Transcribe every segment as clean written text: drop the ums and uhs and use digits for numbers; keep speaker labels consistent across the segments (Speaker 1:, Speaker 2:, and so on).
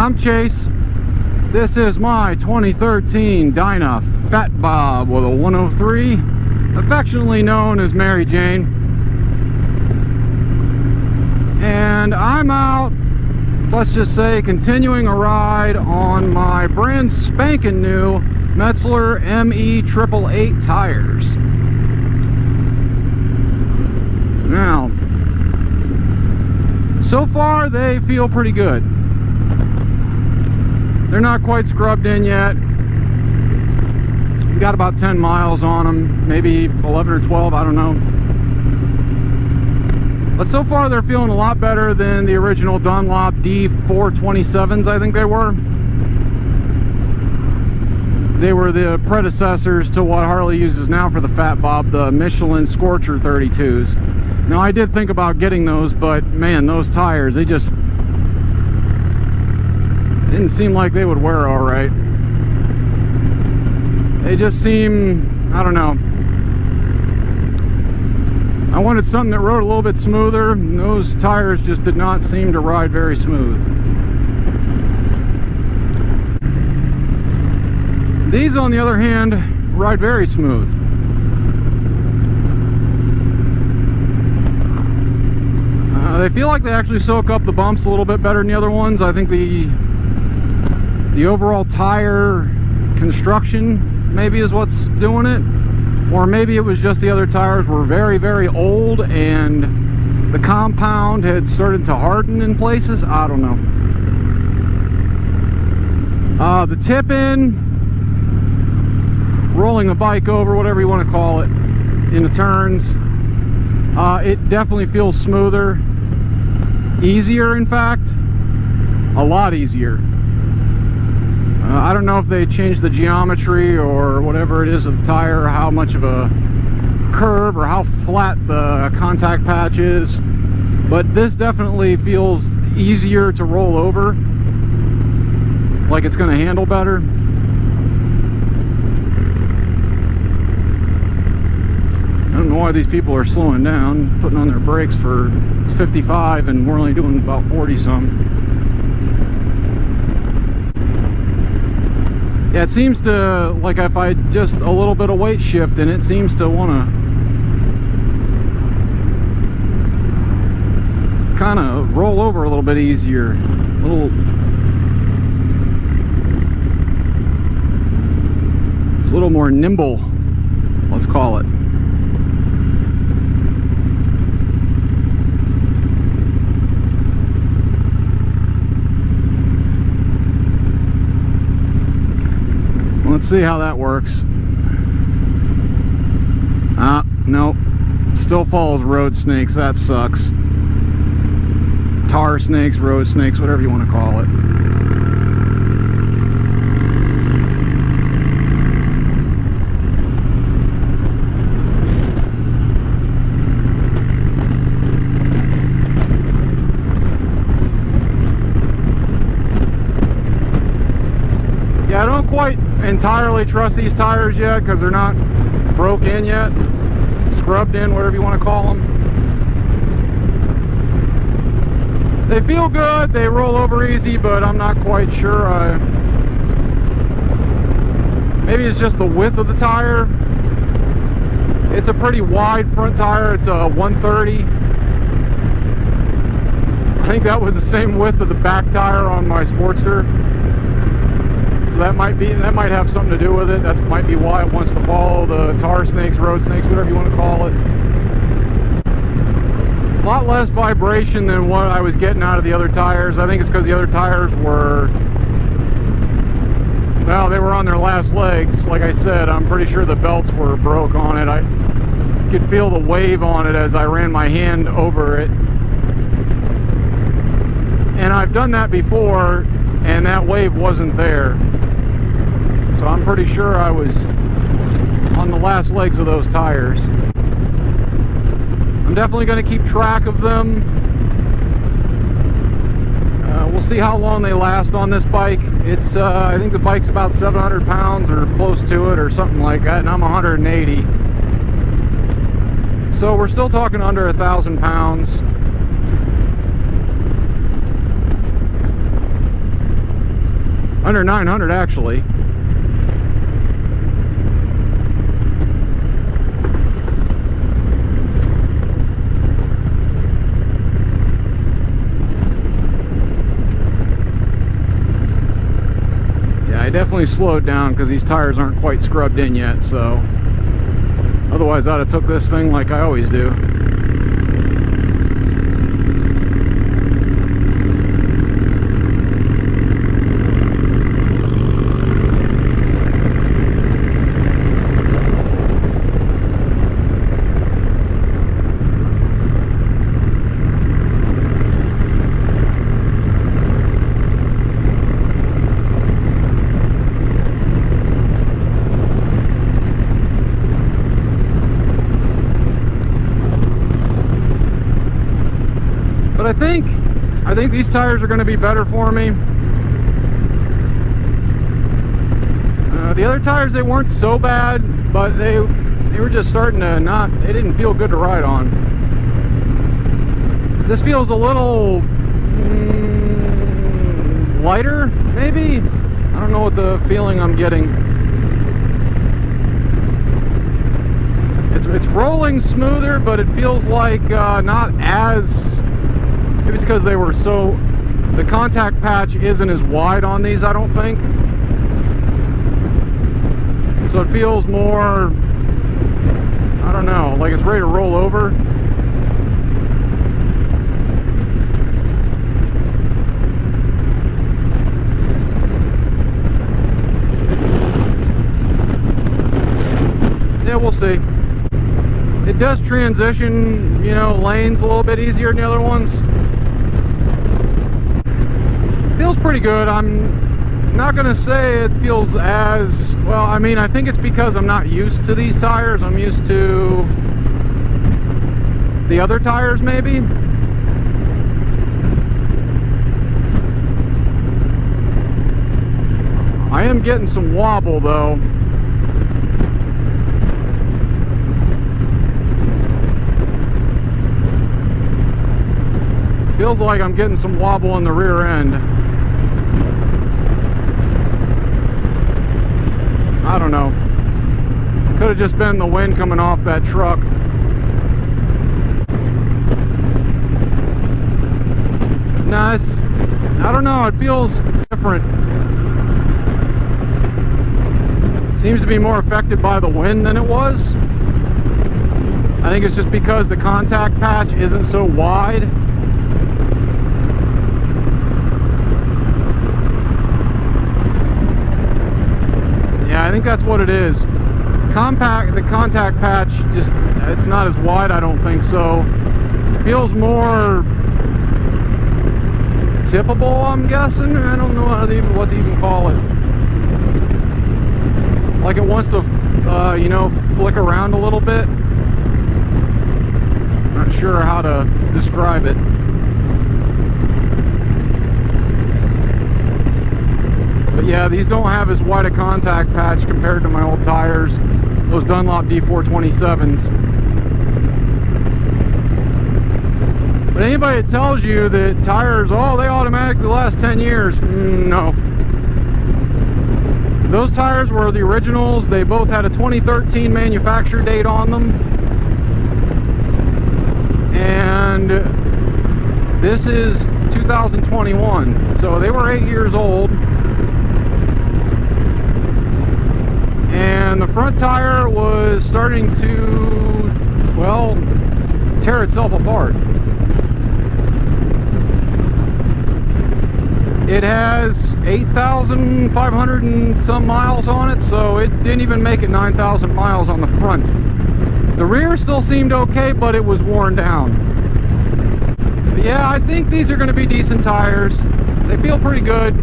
Speaker 1: I'm Chase. This is my 2013 Dyna Fat Bob with a 103, affectionately known as Mary Jane. And I'm out, let's just say, continuing a ride on my brand spanking new Metzeler ME888 tires. Now, so far they feel pretty good. They're not quite scrubbed in yet. We got about 10 miles on them, maybe 11 or 12, I don't know. But so far they're feeling a lot better than the original Dunlop D427s, I think they were. They were the predecessors to what Harley uses now for the Fat Bob, the Michelin Scorcher 32s. Now I did think about getting those, but man, those tires, they just didn't seem like they would wear all right. They just seem, I don't know. I wanted something that rode a little bit smoother, and those tires just did not seem to ride very smooth. These, on the other hand, ride very smooth. They feel like they actually soak up the bumps a little bit better than the other ones. I think the overall tire construction maybe is what's doing it, or maybe it was just the other tires were very, very old and the compound had started to harden in places. I don't know. The tip-in, rolling the bike over, whatever you want to call it, in the turns, it definitely feels smoother, easier, in fact, a lot easier. I don't know if they changed the geometry or whatever it is of the tire, how much of a curve or how flat the contact patch is, but this definitely feels easier to roll over, like it's going to handle better. I don't know why these people are slowing down, putting on their brakes for 55 and we're only doing about 40 some. Yeah, it seems to, like if I just a little bit of weight shift in it, seems to want to kind of roll over a little bit easier. It's a little more nimble, let's call it. Let's see how that works. Nope. Still follows road snakes. That sucks. Tar snakes, road snakes, whatever you want to call it. Yeah, I don't quite entirely trust these tires yet because they're not broke in yet, scrubbed in, whatever you want to call them. They feel good, they roll over easy, but I'm not quite sure. Maybe it's just the width of the tire. It's a pretty wide front tire. It's a 130. I think that was the same width of the back tire on my Sportster. That might have something to do with it. That might be why it wants to follow the tar snakes, road snakes, whatever you want to call it. A lot less vibration than what I was getting out of the other tires. I think it's because the other tires were, well, they were on their last legs. Like I said, I'm pretty sure the belts were broke on it. I could feel the wave on it as I ran my hand over it. And I've done that before, and that wave wasn't there. So I'm pretty sure I was on the last legs of those tires. I'm definitely going to keep track of them. We'll see how long they last on this bike. It's I think the bike's about 700 pounds or close to it or something like that, and I'm 180. So we're still talking under 1,000 pounds. Under 900 actually. Yeah, I definitely slowed down because these tires aren't quite scrubbed in yet, so otherwise I'd have took this thing like I always do. But I think these tires are going to be better for me. The other tires, they weren't so bad, but they were just starting to they didn't feel good to ride on. This feels a little lighter, maybe? I don't know what the feeling I'm getting. It's rolling smoother, but it feels like not as... Maybe it's because they were so... The contact patch isn't as wide on these, I don't think. So it feels more... I don't know, like it's ready to roll over. Yeah, we'll see. It does transition, you know, lanes a little bit easier than the other ones. Feels pretty good. I'm not gonna say it feels as well. I mean, I think it's because I'm not used to these tires. I'm used to the other tires, maybe. I am getting some wobble though. Feels like I'm getting some wobble in the rear end. I don't know. Could have just been the wind coming off that truck. Nah, I don't know, it feels different. Seems to be more affected by the wind than it was. I think it's just because the contact patch isn't so wide. I think that's what it is. The contact patch just, it's not as wide, I don't think, so it feels more tippable, I'm guessing. I don't know what to even call it. Like it wants to, you know, flick around a little bit. Not sure how to describe it. But yeah, these don't have as wide a contact patch compared to my old tires, those Dunlop D427s. But anybody that tells you that tires, oh, they automatically last 10 years, no. Those tires were the originals. They both had a 2013 manufacture date on them. And this is 2021, so they were 8 years old. And the front tire was starting to, well, tear itself apart. It has 8,500 and some miles on it, so it didn't even make it 9,000 miles on the front. The rear still seemed okay, but it was worn down. But yeah, I think these are going to be decent tires. They feel pretty good.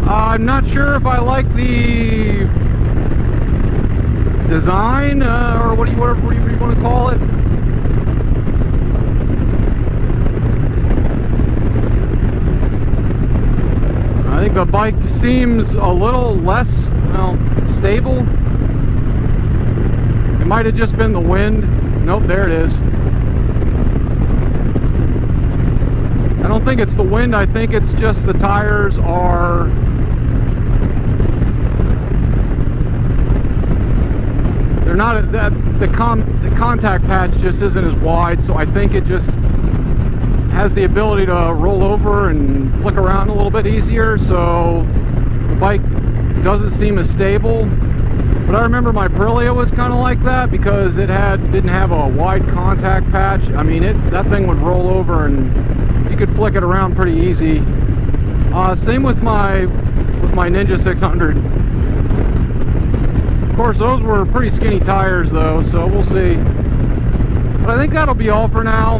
Speaker 1: I'm not sure if I like the design, or whatever you want to call it. I think the bike seems a little less, well, stable. It might have just been the wind. Nope, there it is. I don't think it's the wind. I think it's just the tires are they're not the contact patch just isn't as wide, so I think it just has the ability to roll over and flick around a little bit easier, so the bike doesn't seem as stable. But I remember my Aprilia was kind of like that because it didn't have a wide contact patch. I mean, that thing would roll over and you could flick it around pretty easy. Same with my Ninja 600. Of course, those were pretty skinny tires though, so we'll see. But I think that'll be all for now.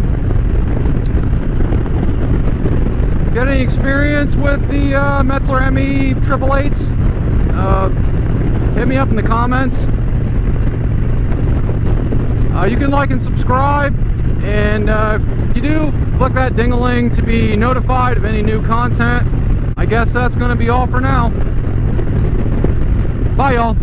Speaker 1: Got any experience with the Metzeler ME888s? Hit me up in the comments. You can like and subscribe, and if you do, click that ding-a-ling to be notified of any new content. I guess that's going to be all for now. Bye, y'all.